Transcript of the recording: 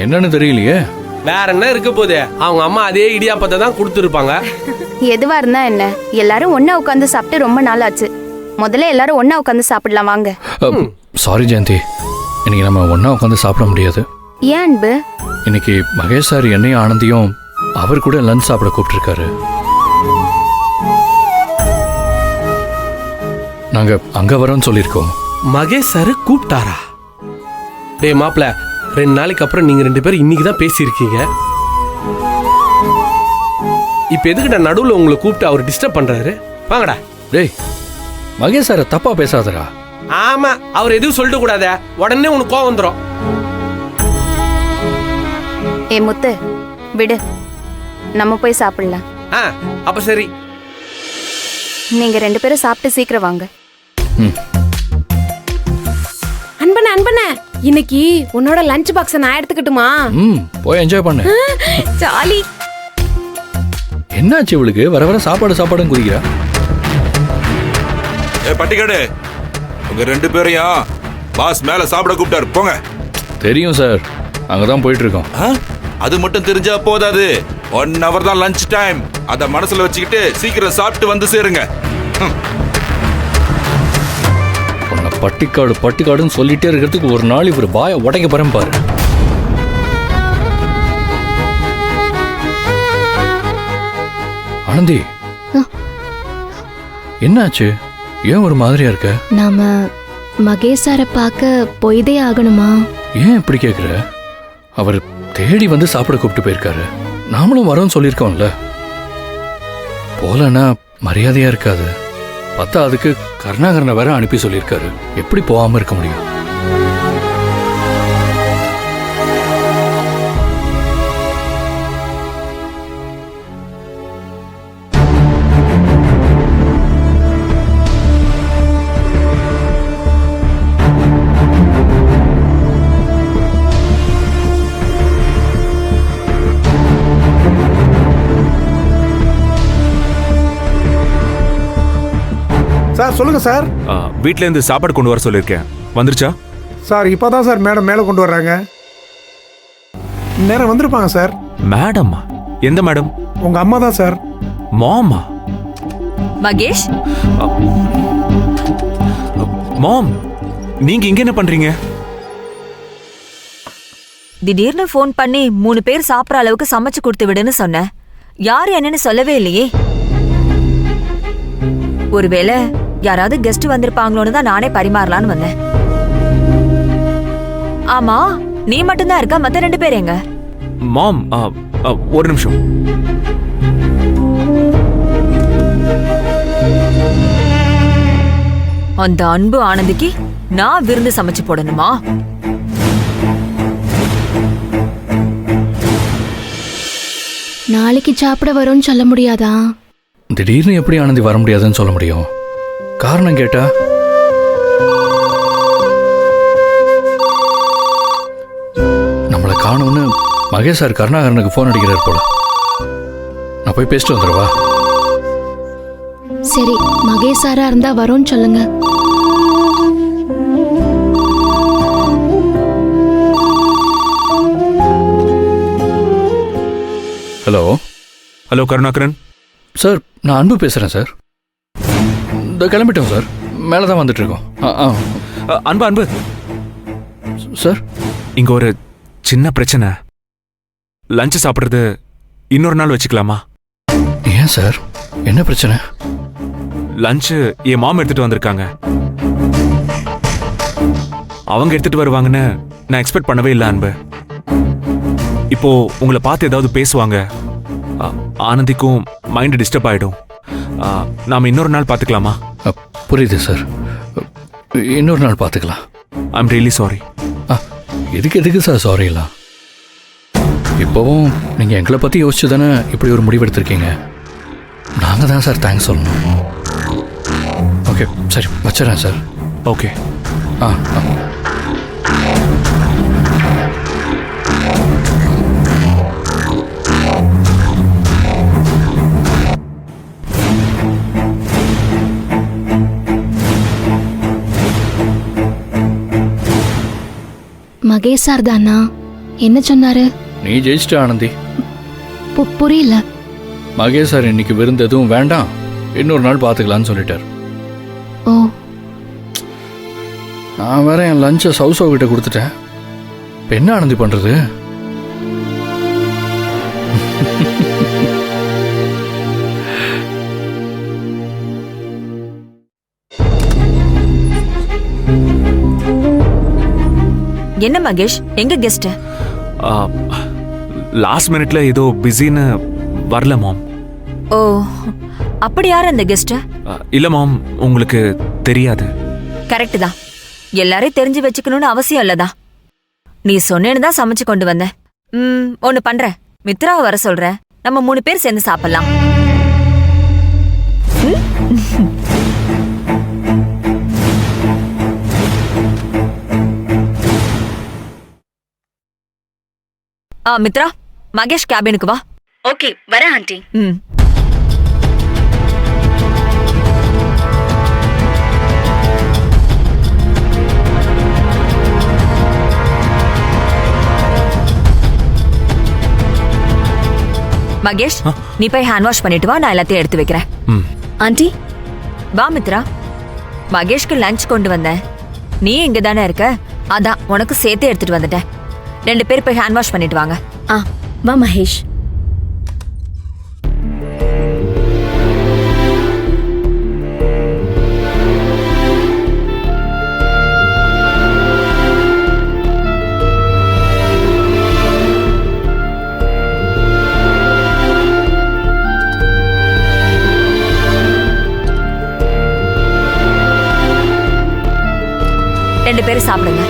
என்னன்னு தெரியலையே. வேற என்ன இருக்க போதே, அவங்க அம்மா அதே இடியாப்பத்தை தான் கொடுத்துருப்பாங்க. எதுவா இருந்தா என்ன, எல்லாரும் ஒண்ணா உட்காந்து சாப்பிட்டு ரொம்ப நாள் ஆச்சு. முதல்ல எல்லாரும் ஒண்ணா உட்காந்து சாப்பிடலாம் வாங்க. சாரி ஜெயந்தி, இன்னைக்கு நம்ம ஒண்ணா உட்காந்து சாப்பிட முடியாது. ஏன் அன்பு? இன்னைக்கு மகேஷ் சார் என்னையும் ஆனந்தியும் அவர் கூட லஞ்ச் சாப்பிட கூப்பிட்டுருக்காரு. நாங்க அங்க வரோம்னு சொல்லியிருக்கோம். மகேஷ் சார் கூப்பிட்டாரா? டேய் மாப்ள, 2 நாளைக்கு அப்புறம் நீங்க 2 பேரும் இன்னைக்கு தான் பேசியிருக்கீங்க. இப்ப எதுக்குடா நடுவில் உங்களை கூப்பிட்டு அவர் டிஸ்டர்ப் பண்றாரு? வாங்கடா. டேய் மகேஷ் சார தப்பா பேசாதடா. ஆமா, அவர் எதுவும் சொல்லிட்டு கூடாத, உடனே உனக்கு கோவம் வந்துடும். ஏ முத்து, விடு, நம்ம போய் சாப்பிடலாம். அப்ப சரி. நீங்க 2 பேரும் சாப்பிட்டு சீக்கிரம் வாங்க. அன்பனே அன்பனே, இன்னைக்கு உன்னோட லஞ்ச் பாக்ஸ் நான் எடுத்துக்கட்டுமா? போய் என்ஜாய் பண்ணு. ஜாலி. என்னாச்சு இவளுக்கு? வர வர சாப்பாடுன்னு குதிக்கிறா. பட்டிக்காடு, உங்க 2 பேரையும் பாஸ் மேல சாப்பிட கூப்பிட்டாரு, போங்க. தெரியும் சார், அங்கதான் போயிட்டு இருக்கோம். அது மட்டும் தெரிஞ்சா போதாது, 1 hour தான் லஞ்ச் டைம். அத மனசுல வச்சுக்கிட்டு சீக்கிரம் சாப்பிட்டு வந்து சேருங்க. பட்டிக்காடுன்னு சொல்லிட்டே இருக்கிறதுக்கு ஒரு நாள் இவர் பாய உடைக்க போறேன் பாரு. ஆனந்தி, என்னாச்சு? ஏன் ஒரு மாதிரியா இருக்க? நாம மகேஷ் சார பார்க்க போய்தே ஆகணுமா? ஏன் இப்படி கேக்குற? அவர் தேடி வந்து சாப்பிட கூப்பிட்டு போயிருக்காரு. நாமளும் வரோம்னு சொல்லியிருக்கோம்ல. போலன்னா மரியாதையா இருக்காது. பார்த்தா அதுக்கு கருணாகரனை வேற அனுப்பி சொல்லியிருக்காரு. எப்படி போகாம இருக்க முடியும்? சார் சொல்லுங்க சார். வீட்ல இருந்து சாப்பாடு கொண்டு வர சொல்லிருக்கேன், வந்துருச்சா? சார் இப்பதான் சார் மேடம் மேல கொண்டு வர்றாங்க. நேரம் வந்திருப்பாங்க சார். மேடம்மா? எந்த மேடம்? உங்க அம்மா தான் சார். மாமா? மகேஷ், மாம், நீங்க இங்க என்ன பண்றீங்க? திடீர்னு ஃபோன் பண்ணி 3 பேர் சாப்பிட்ற அளவுக்கு சமைச்சு கொடுத்து விடுன்னு சொன்னேன். யாரு என்னன்னு சொல்லவே இல்லையே. ஒருவேளை யாராவது கெஸ்ட் வந்திருப்பாங்களோன்னு தான் நானே பரிமாறலான்னு வந்தேன். ஆமா, நீ மட்டும்தான் இருக்க, மத்த 2 பேர் எங்க? மாம், ஒரு நிமிஷம். அந்த அன்பு ஆனந்திக்கு நான் விருந்து சமைச்சு போடணுமா? நாளைக்கு சாப்பிட வரோம்னு சொல்ல முடியாதா? திடீர்னு எப்படி ஆனந்தி வர முடியாதுன்னு சொல்ல முடியும்? காரணம் கேட்டா நம்மளை காணும்னு மகேஷ் சார் கருணாகரனுக்கு போன் அடிக்கிறார் போல. நான் போய் பேசிட்டு வந்துடுவா. சரி, மகேஷ் சாரா இருந்தா வரோம்னு சொல்லுங்க. ஹலோ. ஹலோ கருணாகரன் சார், நான் அன்பு பேசுறேன் சார். இந்த கிளம்பிட்டோம் சார், மேலதான் வந்துட்டு இருக்கோம். அன்பு அன்பு சார், இங்க ஒரு சின்ன பிரச்சனை. லஞ்ச் சாப்பிடுறது இன்னொரு நாள் வச்சுக்கலாமா? ஏன் சார், என்ன பிரச்சனை? லஞ்ச் என் மாம் எடுத்துட்டு வந்திருக்காங்க. அவங்க எடுத்துட்டு வருவாங்கன்னு நான் எக்ஸ்பெக்ட் பண்ணவே இல்லை அன்பு. இப்போ உங்களை பார்த்து ஏதாவது பேசுவாங்க, ஆனந்திக்கும் மைண்ட் டிஸ்டர்ப் ஆயிடும். நாம இன்னொரு நாள் பார்த்துக்கலாமா? புரியுது சார், இன்னொரு நாள் பார்த்துக்கலாம். I'm really sorry. எதுக்கு சார் சாரிலாம்? இப்போவும் நீங்கள் எங்களை பற்றி யோசிச்சு தானே இப்படி ஒரு முடிவெடுத்திருக்கீங்க. நாங்கள் தான் சார் தேங்க்ஸ் சொல்லணும். ஓகே சரி, வச்சிடறேன் சார். ஓகே. ஆ ஆ மகேஷ் சார் தானா? என்ன சொன்னாரு? நீ ஜெயிச்சிட்ட ஆனந்தி. புரியல. மகேஷ் சார் இன்னைக்கு விருந்து எதுவும் வேண்டாம், இன்னொரு நாள் பார்த்துக்கலான்னு சொல்லிட்டார். ஓ. நான் வேற என் லஞ்சை சௌசவ் கிட்ட கொடுத்துட்டேன். இப்போ என்ன ஆனந்தி பண்றது? என்ன மகேஷ், எங்க கெஸ்ட்? லாஸ்ட் மினிட்ல ஏதோ பிஸின்னு வரல மாம். ஓ, அப்படி யார் அந்த கெஸ்ட்? இல்ல மாம், உங்களுக்கு தெரியாது. கரெக்ட் தான், எல்லாரையும் தெரிஞ்சு வச்சுக்கணும்னு அவசியம் இல்லதான். நீ சொன்னேன்னு தான் சமைச்சு கொண்டு வந்தேன். ஒன்னு பண்ற, மித்ராவை வர சொல்ற, நம்ம 3 பேர் சேர்ந்து சாப்பிடலாம். மித்ரா, மகேஷ் கேபினுக்கு வா. ஓகே, வரேன் ஆண்டி. மகேஷ், நீ போய் ஹேண்ட் வாஷ் பண்ணிட்டு வா, நான் எல்லாத்தையும் எடுத்து வைக்கிறேன். ஆண்டி, வா மித்ரா. மகேஷ்க்கு லஞ்ச் கொண்டு வந்தேன், நீ இங்க தானே இருக்க, அதான் உனக்கு சேர்த்து எடுத்துட்டு வந்துட்டேன். 2 பேர் போய் ஹேண்ட் வாஷ் பண்ணிட்டு வாங்க. வா மகேஷ். ரெண்டு பேரும் சாப்பிடுங்க.